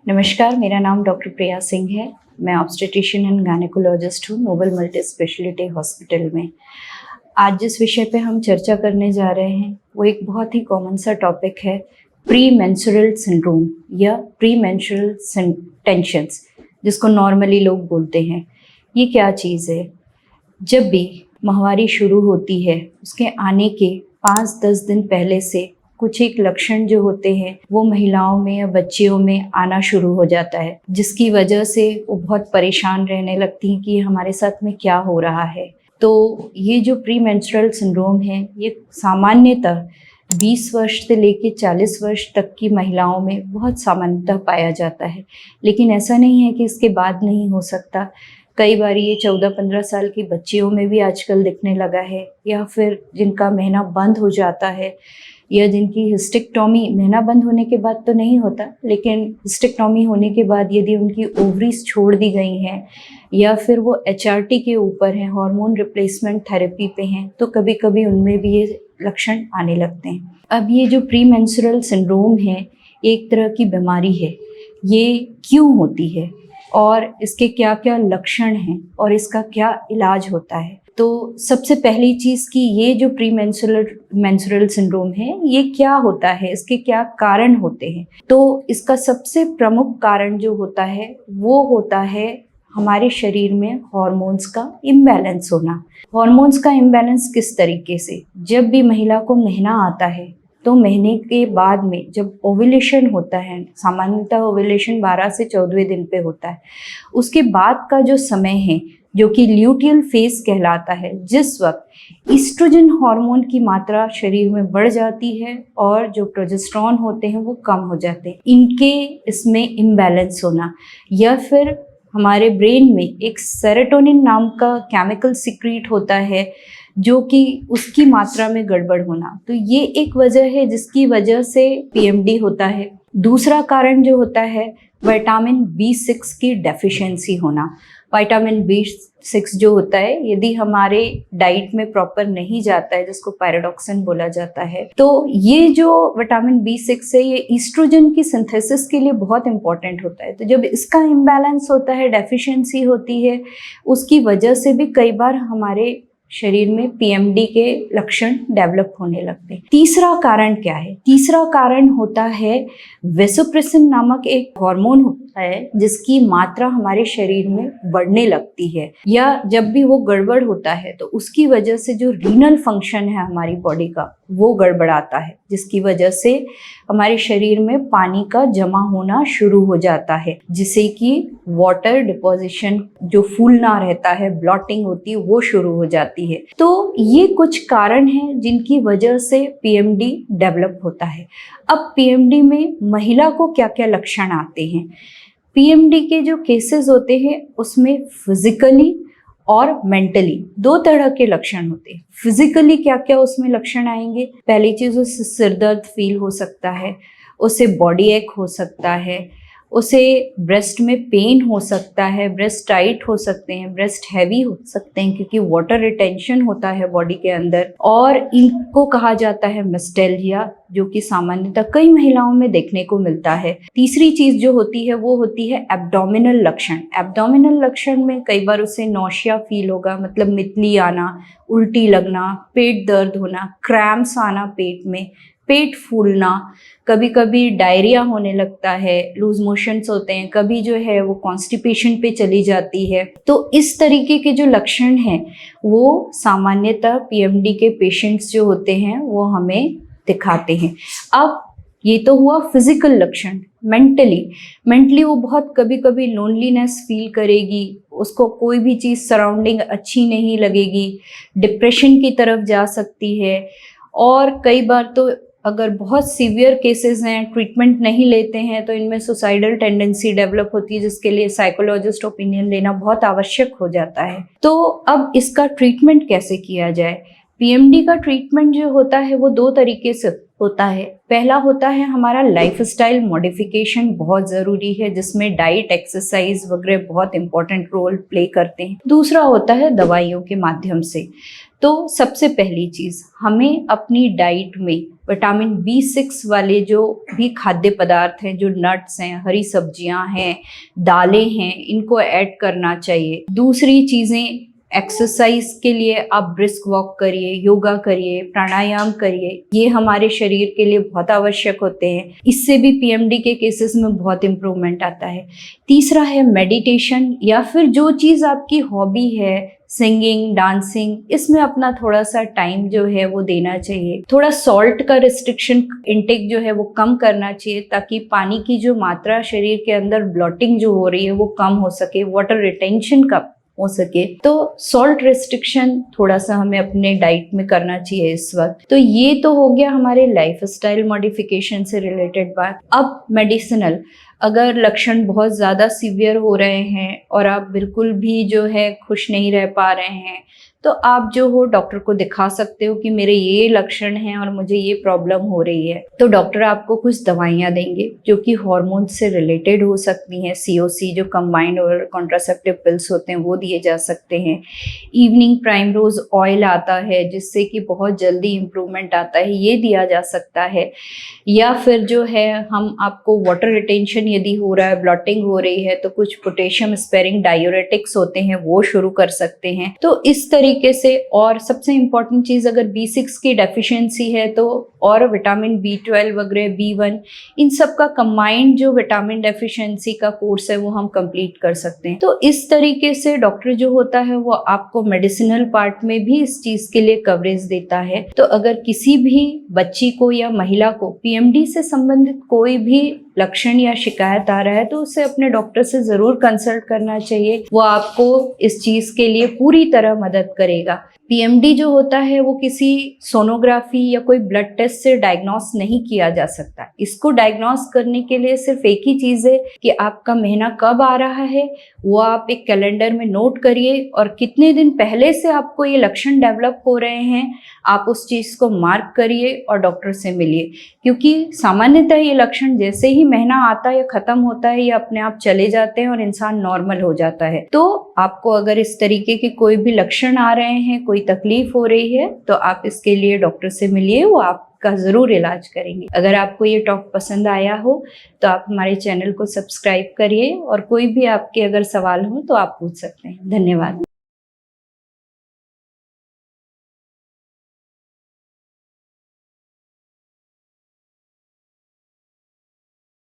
नमस्कार, मेरा नाम डॉक्टर प्रिया सिंह है। मैं ऑब्स्टेट्रिशियन एंड गायनेकोलॉजिस्ट हूँ नोबल मल्टी स्पेशलिटी हॉस्पिटल में। आज जिस विषय पे हम चर्चा करने जा रहे हैं वो एक बहुत ही कॉमन सा टॉपिक है, प्री मेंस्ट्रुअल सिंड्रोम या प्री मेंस्ट्रुअल टेंशन्स, जिसको नॉर्मली लोग बोलते हैं। ये क्या चीज़ है? जब भी माहवारी शुरू होती है उसके आने के 5-10 दिन पहले से कुछ एक लक्षण जो होते हैं वो महिलाओं में या बच्चियों में आना शुरू हो जाता है, जिसकी वजह से वो बहुत परेशान रहने लगती हैं कि हमारे साथ में क्या हो रहा है। तो ये जो प्री मेंस्ट्रुअल सिंड्रोम है ये सामान्यतः 20 वर्ष से लेकर 40 वर्ष तक की महिलाओं में बहुत सामान्यतः पाया जाता है, लेकिन ऐसा नहीं है कि इसके बाद नहीं हो सकता। कई बार ये 14-15 साल की बच्चियों में भी आजकल दिखने लगा है, या फिर जिनका महीना बंद हो जाता है या जिनकी हिस्टेक्टॉमी, महीना बंद होने के बाद तो नहीं होता, लेकिन हिस्टेक्टॉमी होने के बाद यदि उनकी ओवरीज छोड़ दी गई हैं या फिर वो HRT के ऊपर हैं, हार्मोन रिप्लेसमेंट थेरेपी पे हैं, तो कभी कभी उनमें भी ये लक्षण आने लगते हैं। अब ये जो प्री मेंस्ट्रुअल सिंड्रोम है एक तरह की बीमारी है। ये क्यों होती है और इसके क्या क्या लक्षण हैं और इसका क्या इलाज होता है? तो सबसे पहली चीज़ कि ये जो प्री मेंस्ट्रुअल सिंड्रोम है ये क्या होता है, इसके क्या कारण होते हैं? तो इसका सबसे प्रमुख कारण जो होता है वो होता है हमारे शरीर में हार्मोन्स का इम्बैलेंस होना। हार्मोन्स का इम्बैलेंस किस तरीके से? जब भी महिला को महीना आता है तो महीने के बाद में जब ओव्यूलेशन होता है, सामान्यतः ओव्यूलेशन 12 से 14वें दिन पे होता है, उसके बाद का जो समय है जो कि ल्यूटियल फेज कहलाता है, जिस वक्त ईस्ट्रोजन हार्मोन की मात्रा शरीर में बढ़ जाती है और जो प्रोजेस्टेरॉन होते हैं वो कम हो जाते हैं। इनके इसमें इम्बैलेंस होना, या फिर हमारे ब्रेन में एक सेरोटोनिन नाम का केमिकल सिक्रीट होता है जो कि उसकी मात्रा में गड़बड़ होना, तो ये एक वजह है जिसकी वजह से PMD होता है। दूसरा कारण जो होता है विटामिन B6 की डेफिशिएंसी होना। विटामिन B6 जो होता है यदि हमारे डाइट में प्रॉपर नहीं जाता है, जिसको पायरोडॉक्सिन बोला जाता है, तो ये जो विटामिन B6 है ये ईस्ट्रोजन की सिंथेसिस के लिए बहुत इंपॉर्टेंट होता है। तो जब इसका इम्बैलेंस होता है, डेफिशिएंसी होती है, उसकी वजह से भी कई बार हमारे शरीर में PMD के लक्षण डेवलप होने लगते हैं। तीसरा कारण क्या है? तीसरा कारण होता है वेसोप्रेसिन नामक एक हार्मोन होता है जिसकी मात्रा हमारे शरीर में बढ़ने लगती है, या जब भी वो गड़बड़ होता है तो उसकी वजह से जो रीनल फंक्शन है हमारी बॉडी का वो गड़बड़ाता है, जिसकी वजह से हमारे शरीर में पानी का जमा होना शुरू हो जाता है, जिससे कि वाटर डिपोजिशन जो फूलना रहता है, ब्लॉटिंग होती है, वो शुरू हो जाती है। तो ये कुछ कारण हैं जिनकी वजह से PMD डेवलप होता है। अब PMD में महिला को क्या क्या लक्षण आते हैं? PMD के जो केसेस होते हैं उसमें फिजिकली और मेंटली दो तरह के लक्षण होते हैं। फिजिकली क्या क्या उसमें लक्षण आएंगे? पहली चीज, उसे सिर दर्द फील हो सकता है, उसे बॉडी एक हो सकता है, उसे ब्रेस्ट में पेन हो सकता है, ब्रेस्ट टाइट हो सकते हैं, ब्रेस्ट हैवी हो सकते हैं क्योंकि वाटर रिटेंशन होता है बॉडी के अंदर, और इनको कहा जाता है मिस्टेल्जिया, जो कि सामान्यतः कई महिलाओं में देखने को मिलता है। तीसरी चीज जो होती है वो होती है एब्डोमिनल लक्षण। एब्डोमिनल लक्षण में कई बार उसे नौशिया फील होगा, मतलब मितली आना, उल्टी लगना, पेट दर्द होना, क्रैम्प्स आना पेट में, पेट फूलना, कभी कभी डायरिया होने लगता है, लूज मोशंस होते हैं, कभी जो है वो कॉन्स्टिपेशन पे चली जाती है। तो इस तरीके के जो लक्षण हैं वो सामान्यतः PMD के पेशेंट्स जो होते हैं वो हमें दिखाते हैं। अब ये तो हुआ फिजिकल लक्षण। मेंटली वो बहुत कभी कभी लोनलीनेस फील करेगी, उसको कोई भी चीज़ सराउंडिंग अच्छी नहीं लगेगी, डिप्रेशन की तरफ जा सकती है, और कई बार तो अगर बहुत सीवियर केसेस हैं, ट्रीटमेंट नहीं लेते हैं, तो इनमें सुसाइडल टेंडेंसी डेवलप होती है, जिसके लिए साइकोलॉजिस्ट ओपिनियन लेना बहुत आवश्यक हो जाता है। तो अब इसका ट्रीटमेंट कैसे किया जाए? PMD का ट्रीटमेंट जो होता है वो दो तरीके से होता है। पहला होता है हमारा लाइफस्टाइल मॉडिफिकेशन, बहुत ज़रूरी है, जिसमें डाइट, एक्सरसाइज वगैरह बहुत इंपॉर्टेंट रोल प्ले करते हैं। दूसरा होता है दवाइयों के माध्यम से। तो सबसे पहली चीज़, हमें अपनी डाइट में विटामिन B6 वाले जो भी खाद्य पदार्थ हैं, जो नट्स हैं, हरी सब्जियां हैं, दालें हैं, इनको ऐड करना चाहिए। दूसरी चीज़ें, एक्सरसाइज के लिए आप ब्रिस्क वॉक करिए, योगा करिए, प्राणायाम करिए, ये हमारे शरीर के लिए बहुत आवश्यक होते हैं। इससे भी पीएमडी के केसेस में बहुत इम्प्रूवमेंट आता है। तीसरा है मेडिटेशन, या फिर जो चीज़ आपकी हॉबी है, सिंगिंग, डांसिंग, इसमें अपना थोड़ा सा टाइम जो है वो देना चाहिए। थोड़ा सॉल्ट का रिस्ट्रिक्शन इंटेक जो है वो कम करना चाहिए, ताकि पानी की जो मात्रा शरीर के अंदर ब्लॉटिंग जो हो रही है वो कम हो सके, वाटर रिटेंशन का हो सके। तो सॉल्ट रिस्ट्रिक्शन थोड़ा सा हमें अपने डाइट में करना चाहिए इस वक्त। तो ये तो हो गया हमारे लाइफस्टाइल मॉडिफिकेशन से रिलेटेड बात। अब मेडिसिनल, अगर लक्षण बहुत ज़्यादा सीवियर हो रहे हैं और आप बिल्कुल भी जो है खुश नहीं रह पा रहे हैं, तो आप जो हो डॉक्टर को दिखा सकते हो कि मेरे ये लक्षण हैं और मुझे ये प्रॉब्लम हो रही है। तो डॉक्टर आपको कुछ दवाइयाँ देंगे जो कि हार्मोन से रिलेटेड हो सकती हैं। COC जो कंबाइंड और कॉन्ट्रासेप्टिव पिल्स होते हैं वो दिए जा सकते हैं। इवनिंग प्राइमरोज ऑयल आता है जिससे कि बहुत जल्दी इम्प्रूवमेंट आता है, ये दिया जा सकता है। या फिर जो है हम आपको वाटर रिटेंशन यदि हो रहा है, ब्लॉटिंग हो रही है, तो कुछ पोटेशियम स्पेयरिंग डायूरेटिक्स होते हैं वो शुरू कर सकते हैं। तो इस तरीके से, और सबसे इम्पॉर्टेंट चीज़, अगर B6 की डेफिशिएंसी है तो और विटामिन B12 वगैरह, B1, इन सब का कंबाइंड जो विटामिन डेफिशिएंसी का कोर्स है वो हम कंप्लीट कर सकते हैं। तो इस तरीके से डॉक्टर जो होता है वो आपको मेडिसिनल पार्ट में भी इस चीज़ के लिए कवरेज देता है। तो अगर किसी भी बच्ची को या महिला को पीएमडी से संबंधित कोई भी लक्षण या शिकायत आ रहा है तो उसे अपने डॉक्टर से ज़रूर कंसल्ट करना चाहिए। वो आपको इस चीज़ के लिए पूरी तरह मदद करेगा। पीएमडी जो होता है वो किसी सोनोग्राफी या कोई ब्लड टेस्ट से डायग्नोस नहीं किया जा सकता। इसको डायग्नोस करने के लिए सिर्फ एक ही चीज़ है कि आपका महीना कब आ रहा है वो आप एक कैलेंडर में नोट करिए, और कितने दिन पहले से आपको ये लक्षण डेवलप हो रहे हैं आप उस चीज़ को मार्क करिए और डॉक्टर से मिलिए। क्योंकि सामान्यतः ये लक्षण जैसे ही महीना आता है या ख़त्म होता है ये अपने आप चले जाते हैं और इंसान नॉर्मल हो जाता है। तो आपको अगर इस तरीके के कोई भी लक्षण आ रहे हैं, कोई तकलीफ हो रही है, तो आप इसके लिए डॉक्टर से मिलिए, वो आपका ज़रूर इलाज करेंगे। अगर आपको ये टॉक पसंद आया हो तो आप हमारे चैनल को सब्सक्राइब करिए, और कोई भी आपके अगर सवाल हो तो आप पूछ सकते हैं। धन्यवाद।